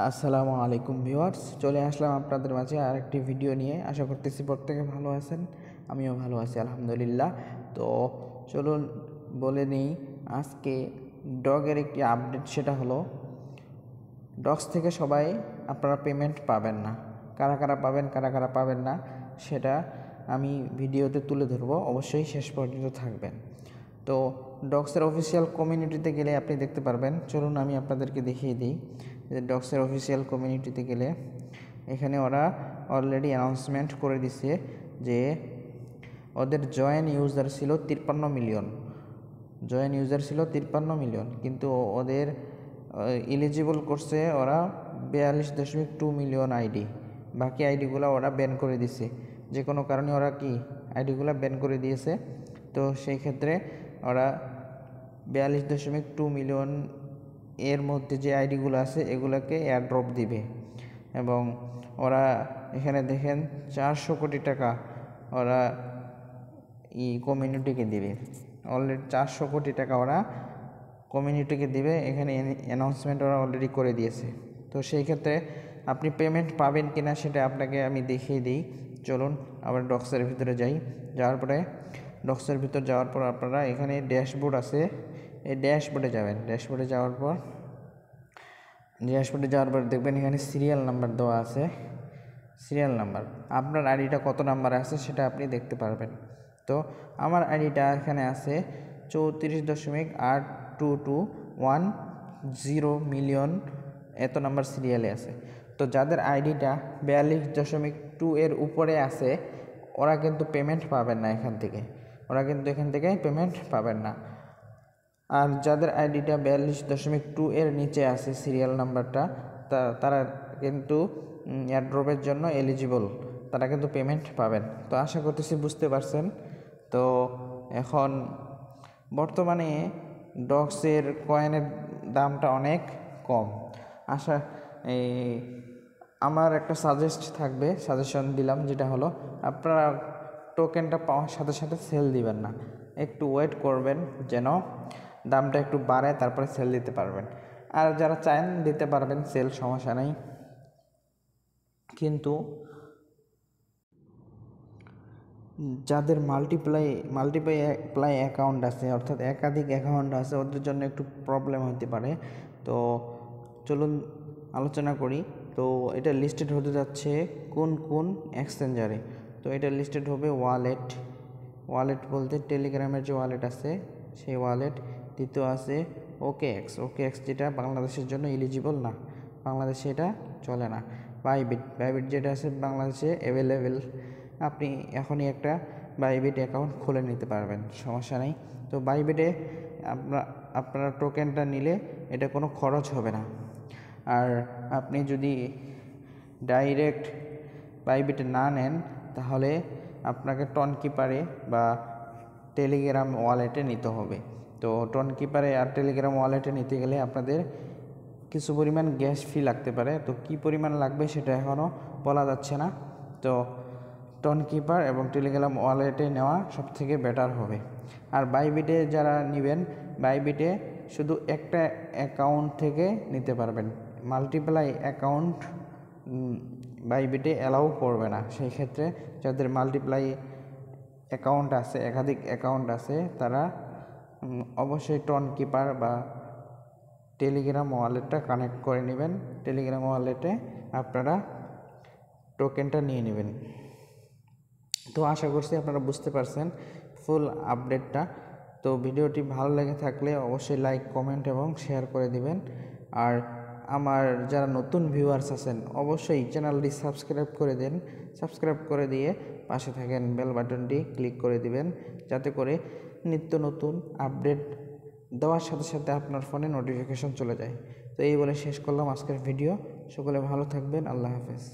আসসালামু আলাইকুম ভিউয়ার্স, চলে আসলাম আপনাদের মাঝে আরেকটি ভিডিও নিয়ে। আশা করতেছি প্রত্যেকে ভালো আছেন, আমিও ভালো আছি আলহামদুলিল্লাহ। তো চলুন বলে নিই আজকে ডগের একটি আপডেট। সেটা হলো ডগস থেকে সবাই আপনারা পেমেন্ট পাবেন না। কারা কারা পাবেন, কারা কারা পাবেন না সেটা আমি ভিডিওতে তুলে ধরবো, অবশ্যই শেষ পর্যন্ত থাকবেন। তো ডগসের অফিসিয়াল কমিউনিটিতে গেলে আপনি দেখতে পারবেন। চলুন আমি আপনাদেরকে দেখিয়ে দিই যে ডগসের অফিসিয়াল কমিউনিটিতে গেলে এখানে ওরা অলরেডি অ্যানাউন্সমেন্ট করে দিছে যে ওদের জয়েন ইউজার ছিল 53 মিলিয়ন। কিন্তু ওদের এলিজিবল করছে ওরা 42.2 মিলিয়ন আইডি। বাকি আইডিগুলো ওরা ব্যান করে দিছে, যে কোনো কারণে ওরা আইডিগুলো ব্যান করে দিয়েছে। তো সেই ক্ষেত্রে ওরা 42.2 মিলিয়ন এর মধ্যে যে আইডিগুলো আছে এগুলোকে এয়ারড্রপ দিবে। এবং ওরা এখানে দেখেন 400 কোটি টাকা ওরা কমিউনিটিকে দিবে। অলরেডি 400 কোটি টাকা ওরা কমিউনিটিকে দিবে, এখানে অ্যানাউন্সমেন্ট ওরা অলরেডি করে দিয়েছে। তো সেই ক্ষেত্রে আপনি পেমেন্ট পাবেন কিনা সেটা আপনাকে আমি দেখিয়ে দিই। চলুন আবার ডগসের ভিতরে যাই। যাওয়ার পরে ডগসের ভিতর যাওয়ার পর আপনারা এখানে ড্যাশবোর্ড আছে, এই ড্যাশবোর্ডে যাবেন। ড্যাশবোর্ডে যাওয়ার পর দেখবেন এখানে সিরিয়াল নাম্বার দেওয়া আছে। সিরিয়াল নাম্বার, আপনার আইডিটা কত নাম্বারে আছে সেটা আপনি দেখতে পারবেন। তো আমার আইডিটা এখানে আছে 34.8221 মিলিয়ন, এত নাম্বার সিরিয়ালে আছে। তো যাদের আইডিটা 42.2 এর উপরে আছে ওরা কিন্তু পেমেন্ট পাবেন না এখান থেকে, পেমেন্ট পাবেন না। আর যাদের আইডিটা 42.2 এর নিচে আছে সিরিয়াল নাম্বারটা, তারা কিন্তু এয়ারড্রপের জন্য এলিজিবল, তারা কিন্তু পেমেন্ট পাবেন। তো আশা করতেছি বুঝতে পারছেন। তো এখন বর্তমানে ডগসের কয়েনের দামটা অনেক কম। আমার একটা সাজেশন দিলাম, যেটা হলো আপনারা টোকেনটা পাওয়ার সাথে সাথে সেল দিবেন না, একটু ওয়েট করবেন যেন দামটা একটু বাড়ে, তারপরে সেল দিতে পারবেন। আর যারা চান দিতে পারবেন সেল, সমস্যা নেই। কিন্তু যাদের মাল্টিপ্লাই অ্যাকাউন্ট আছে, অর্থাৎ একাধিক অ্যাকাউন্ট আছে, ওদের জন্য একটু প্রবলেম হতে পারে। তো চলুন আলোচনা করি। তো এটা লিস্টেড হতে যাচ্ছে কোন এক্সচেঞ্জারে। তো এটা লিস্টেড হবে ওয়ালেট বলতে টেলিগ্রামের যে ওয়ালেট আছে সেই ওয়ালেট। দ্বিতীয় আছে OKX, যেটা বাংলাদেশের জন্য এলিজিবল না, বাংলাদেশে এটা চলে না। বাইবিট যেটা আছে বাংলাদেশে অ্যাভেলেবেল, আপনি এখনই একটা বাইবিট অ্যাকাউন্ট খুলে নিতে পারবেন, সমস্যা নেই। তো বাইবিটে আপনার টোকেনটা নিলে এটা কোনো খরচ হবে না। আর আপনি যদি ডাইরেক্ট বাইবিটে না নেন তাহলে আপনাকে টনকিপারে বা টেলিগ্রাম ওয়ালেটে নিতে হবে। তো টনকিপারে আর টেলিগ্রাম ওয়ালেটে নিতে গেলে আপনাদের কিছু পরিমাণ গ্যাস ফি লাগতে পারে। তো কী পরিমাণ লাগবে সেটা এখনও বলা যাচ্ছে না। তো টনকিপার এবং টেলিগ্রাম ওয়ালেটে নেওয়া সবথেকে বেটার হবে। আর বাইবিটে যারা নেবেন, বাইবিটে শুধু একটা অ্যাকাউন্ট থেকে নিতে পারবেন, মাল্টিপ্লাই অ্যাকাউন্ট বাইবিটে অ্যালাউ করবে না। সেই ক্ষেত্রে যাদের মাল্টিপ্লাই অ্যাকাউন্ট আছে, একাধিক অ্যাকাউন্ট আছে, তারা অবশ্যই টনকিপার বা টেলিগ্রাম ওয়ালেটটা কানেক্ট করে নেবেন। টেলিগ্রাম ওয়ালেটে আপনারা টোকেনটা নিয়ে নেবেন। তো আশা করছি আপনারা বুঝতে পারছেন ফুল আপডেটটা। তো ভিডিওটি ভালো লেগে থাকলে অবশ্যই লাইক, কমেন্ট এবং শেয়ার করে দিবেন। আর আমার যারা নতুন ভিউয়ার্স আছেন অবশ্যই চ্যানেলটি সাবস্ক্রাইব করে দিয়ে পাশে থাকেন বেল বাটনটি ক্লিক করে দিবেন, যাতে করে নিত্য নতুন আপডেট দেওয়ার সাথে সাথে আপনার ফোনে নোটিফিকেশন চলে যায়। তো এই বলে শেষ করলাম আজকের ভিডিও। সকলে ভালো থাকবেন, আল্লাহ হাফেজ।